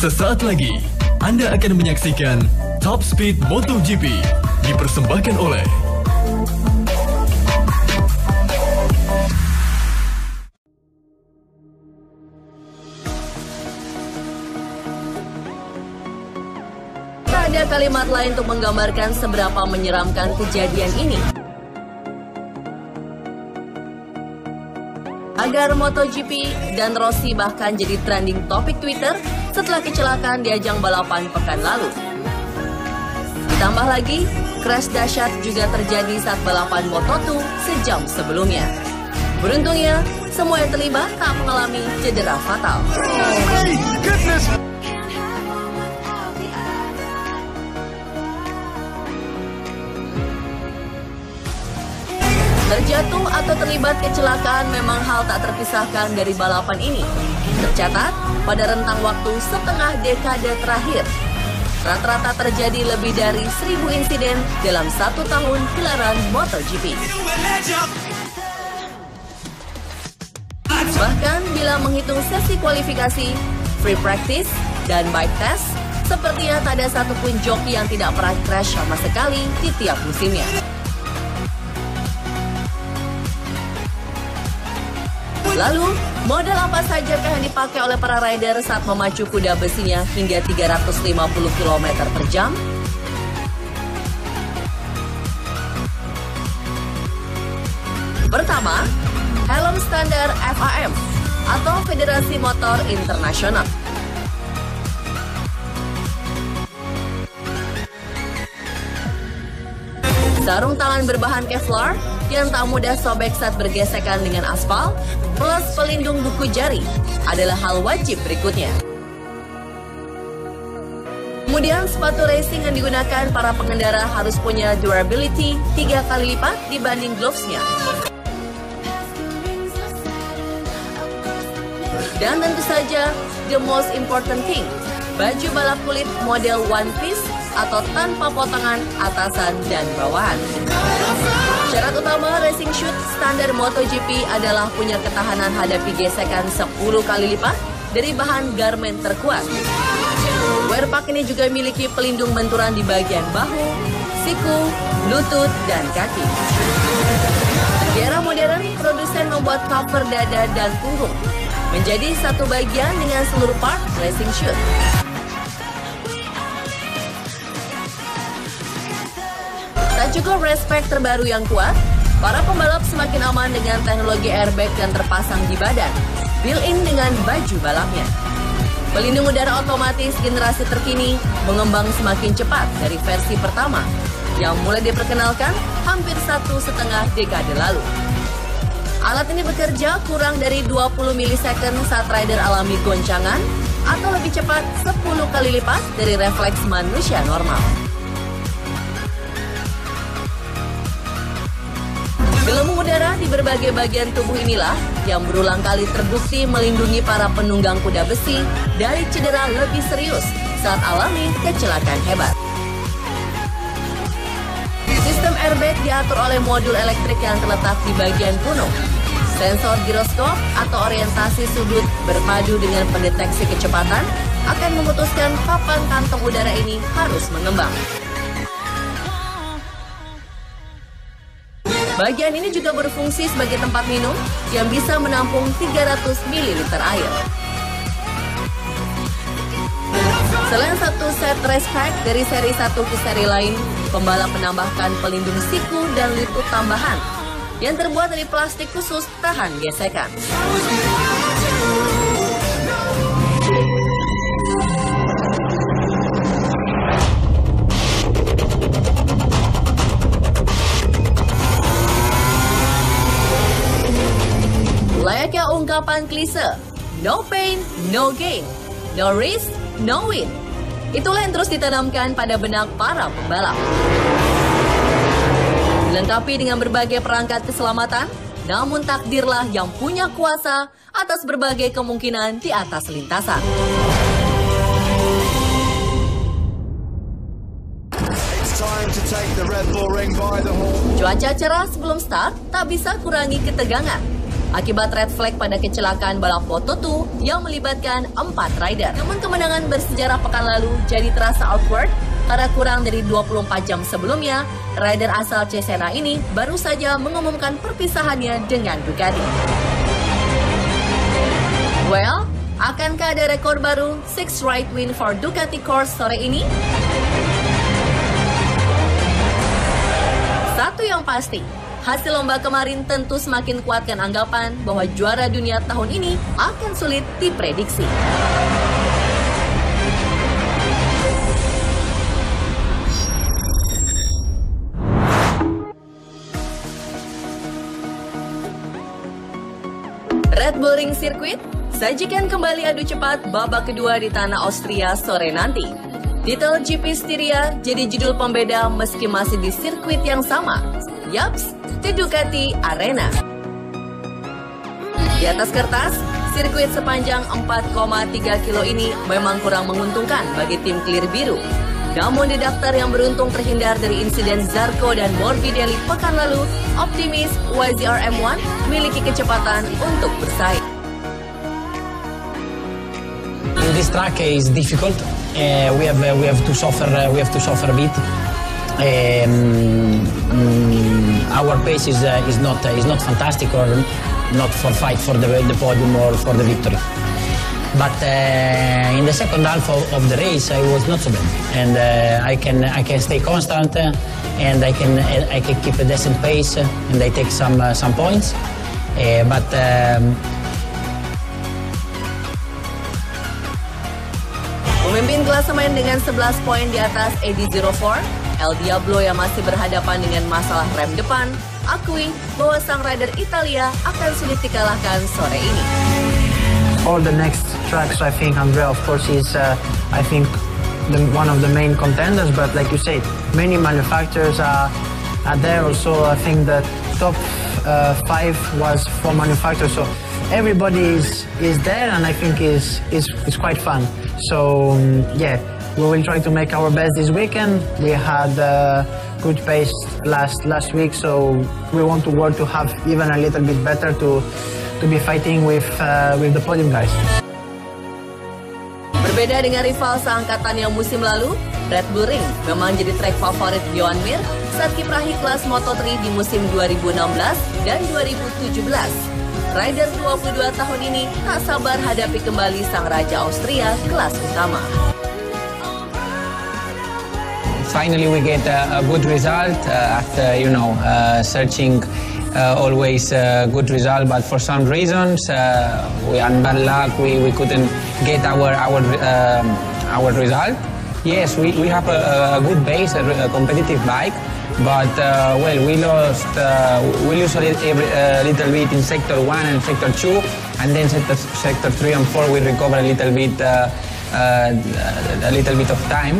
Sesaat lagi, Anda akan menyaksikan Top Speed MotoGP dipersembahkan oleh tak ada kalimat lain untuk menggambarkan seberapa menyeramkan kejadian ini. Agar MotoGP dan Rossi bahkan jadi trending topik Twitter setelah kecelakaan di ajang balapan pekan lalu. Ditambah lagi, crash dahsyat juga terjadi saat balapan Moto2 sejam sebelumnya. Beruntungnya, semua yang terlibat tak mengalami cedera fatal. Terjatuh atau terlibat kecelakaan memang hal tak terpisahkan dari balapan ini. Tercatat, pada rentang waktu setengah dekade terakhir, rata-rata terjadi lebih dari 1.000 insiden dalam 1 tahun gelaran MotoGP. Bahkan bila menghitung sesi kualifikasi, free practice, dan bike test, sepertinya tak ada satupun joki yang tidak pernah crash sama sekali di tiap musimnya. Lalu, modal apa sajakah yang dipakai oleh para rider saat memacu kuda besinya hingga 350 km per jam? Pertama, helm standar FIM atau Federasi Motor Internasional. Sarung tangan berbahan Kevlar yang tak mudah sobek saat bergesekan dengan aspal, plus pelindung buku jari adalah hal wajib berikutnya. Kemudian sepatu racing yang digunakan para pengendara harus punya durability 3 kali lipat dibanding gloves-nya. Dan tentu saja, the most important thing, baju balap kulit model one piece atau tanpa potongan atasan dan bawahan. Syarat utama racing shoot standar MotoGP adalah punya ketahanan hadapi gesekan 10 kali lipat dari bahan garment terkuat. Wear pack ini juga memiliki pelindung benturan di bagian bahu, siku, lutut, dan kaki. Di era modern, produsen membuat cover dada dan punggung menjadi satu bagian dengan seluruh part racing shoot. Tak cukup respek terbaru yang kuat, para pembalap semakin aman dengan teknologi airbag yang terpasang di badan, built-in dengan baju balapnya. Pelindung udara otomatis generasi terkini mengembang semakin cepat dari versi pertama, yang mulai diperkenalkan hampir 1,5 dekade lalu. Alat ini bekerja kurang dari 20 milisecond saat rider alami goncangan, atau lebih cepat 10 kali lipat dari refleks manusia normal. Gelembung udara di berbagai bagian tubuh inilah yang berulang kali terbukti melindungi para penunggang kuda besi dari cedera lebih serius saat alami kecelakaan hebat. Sistem airbag diatur oleh modul elektrik yang terletak di bagian punuk. Sensor giroskop atau orientasi sudut berpadu dengan pendeteksi kecepatan akan memutuskan kapan kantong udara ini harus mengembang. Bagian ini juga berfungsi sebagai tempat minum yang bisa menampung 300 ml air. Selain satu set race pack dari seri 1 ke seri lain, pembalap menambahkan pelindung siku dan lutut tambahan yang terbuat dari plastik khusus tahan gesekan. Layaknya ungkapan klise, no pain, no gain, no risk, no win. Itulah yang terus ditanamkan pada benak para pembalap. Dilengkapi dengan berbagai perangkat keselamatan, namun takdirlah yang punya kuasa atas berbagai kemungkinan di atas lintasan. Cuaca cerah sebelum start tak bisa kurangi ketegangan. akibat red flag pada kecelakaan balap Moto2 yang melibatkan 4 rider. Namun kemenangan bersejarah pekan lalu jadi terasa awkward karena kurang dari 24 jam sebelumnya, rider asal Cesena ini baru saja mengumumkan perpisahannya dengan Ducati. Well, akankah ada rekor baru 6 ride win for Ducati Course sore ini? Satu yang pasti, hasil lomba kemarin tentu semakin kuatkan anggapan bahwa juara dunia tahun ini akan sulit diprediksi. Red Bull Ring Circuit sajikan kembali adu cepat babak kedua di tanah Austria sore nanti. Titel GP Styria jadi judul pembeda meski masih di sirkuit yang sama. Yaps, di Ducati Arena. Di atas kertas, sirkuit sepanjang 4,3 kilo ini memang kurang menguntungkan bagi tim Clear Biru. Namun di daftar yang beruntung terhindar dari insiden Zarco dan Morbidelli pekan lalu, optimis YZR M1 memiliki kecepatan untuk bersaing. This track is difficult. We have to suffer a bit. Our pace is not fantastic or not for fight for the podium or for the victory. But in the second half of the race, I was not so bad, and I can stay constant, and I can keep a decent pace, and I take some points. Memimpin klasemen dengan 11 poin di atas AD04, El Diablo yang masih berhadapan dengan masalah rem depan, akui bahwa sang rider Italia akan sulit dikalahkan sore ini. All the next tracks, I think Andrea, of course, is one of the main contenders. But like you said, many manufacturers are there. Also, I think the top 5 was 4 manufacturers. So everybody is there, and I think is quite fun. So yeah, we will try to make our best this weekend. We had good pace last week, so we want to work to have even a little bit better to be fighting with the podium guys. Berbeda dengan rival seangkatan yang musim lalu, Red Bull Ring memang jadi trek favorit Johan Mir saat kiprahi kelas Moto3 di musim 2016 dan 2017. Rider 22 tahun ini tak sabar hadapi kembali sang raja Austria kelas utama. Finally, we get a good result after searching always a good result, but for some reasons we had bad luck. We couldn't get our result. Yes, we have a good base, a competitive bike. But we lost a little bit in sector 1 and sector 2, and then sector 3 and 4 we recovered a little bit of time.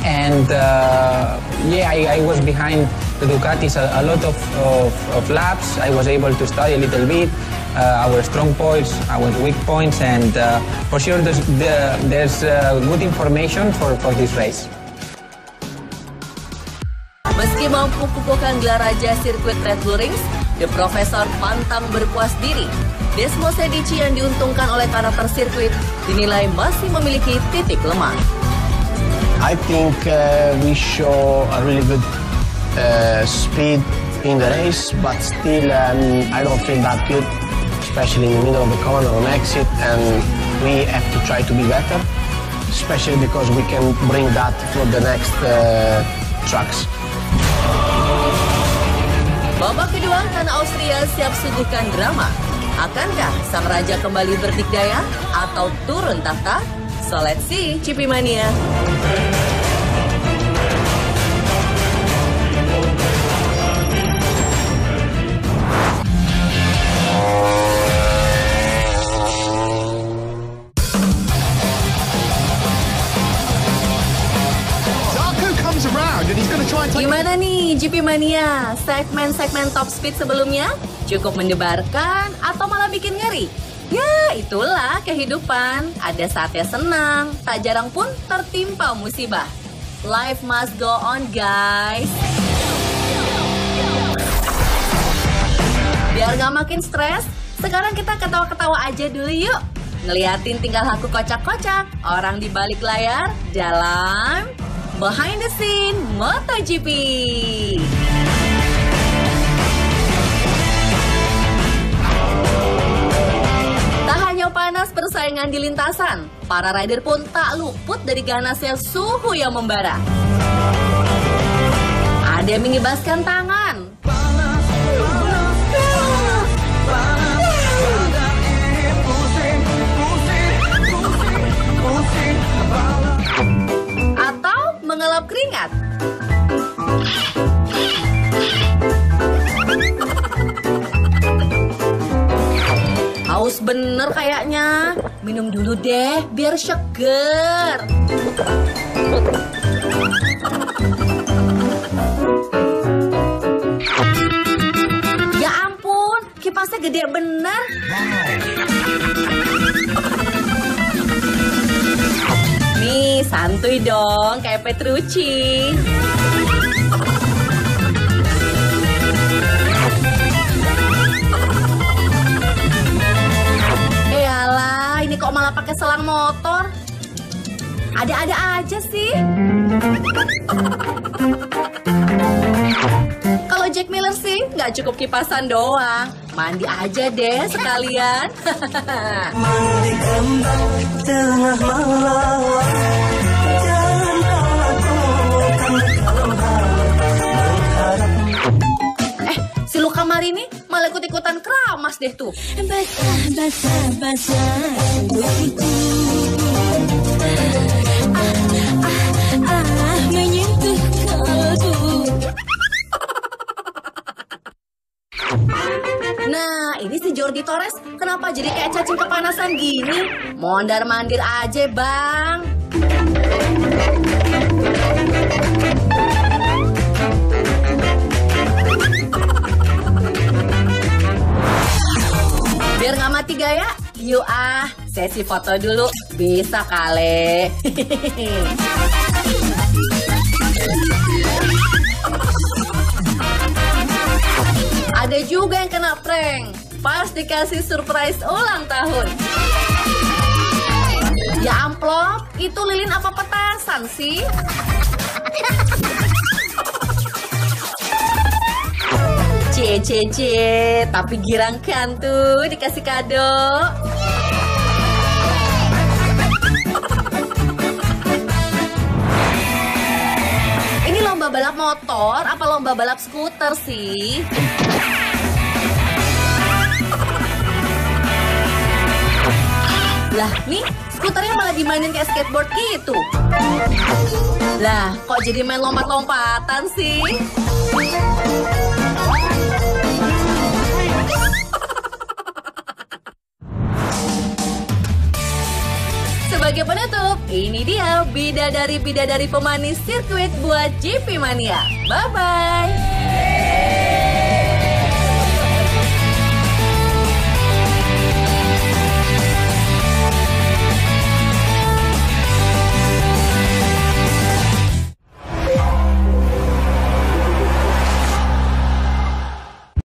And I was behind the Ducatis a lot of laps. I was able to study a little bit our strong points, our weak points, and for sure there's good information for this race. Meski mampu kukuhkan gelar raja sirkuit Red Bull Rings, The Professor pantang berpuas diri. Desmo Sedici yang diuntungkan oleh karakter sirkuit dinilai masih memiliki titik lemah. I think we show a really good speed in the race, but still I don't feel that good, especially in the middle of the corner on exit, and we have to try to be better, especially because we can bring that for the next tracks. Babak kedua, tanah Austria siap suguhkan drama. Akankah sang raja kembali berdikdaya atau turun tahta? So let's see, GP Mania. Gimana nih GP Mania? Segmen-segmen top speed sebelumnya cukup mendebarkan atau malah bikin ngeri? Ya itulah kehidupan, ada saatnya senang, tak jarang pun tertimpa musibah. Life must go on guys. Di Biar nggak makin stres, sekarang kita ketawa-ketawa aja dulu yuk. Ngeliatin tingkah laku kocak-kocak orang di balik layar dalam Behind the Scene MotoGP. Tak hanya panas persaingan di lintasan, para rider pun tak luput dari ganasnya suhu yang membara. Ada yang mengibaskan tangan, atau mengelap keringat. Haus bener kayaknya. Minum dulu deh biar seger. Ya ampun, kipasnya gede bener. Nih, santuy dong kayak Petrucci. Eyalah, ini kok malah pakai selang motor? Ada-ada aja sih. Kalau Jack Miller sih nggak cukup kipasan doang, mandi aja deh sekalian. Mandi kembang tengah malam, jangan lakukan kalau mengharap. Si Luca Marini malah ikut-ikutan keramas deh tuh. Basah menyentuh kalbu. Nah, ini si Jordi Torres kenapa jadi kayak cacing kepanasan gini? Mondar-mandir aja, Bang. Biar nggak mati gaya, yuk sesi foto dulu. Bisa kali. Ada juga yang kena prank pas dikasih surprise ulang tahun. Ya amplop, itu lilin apa petasan sih? Cie, tapi girang kan tuh dikasih kado. Ini lomba balap motor apa lomba balap skuter sih? Lah, nih skuternya malah dimainin kayak skateboard gitu. Lah, kok jadi main lompat-lompatan sih? Sebagai penutup, ini dia bidadari-bidadari pemanis sirkuit buat GP Mania. Bye-bye!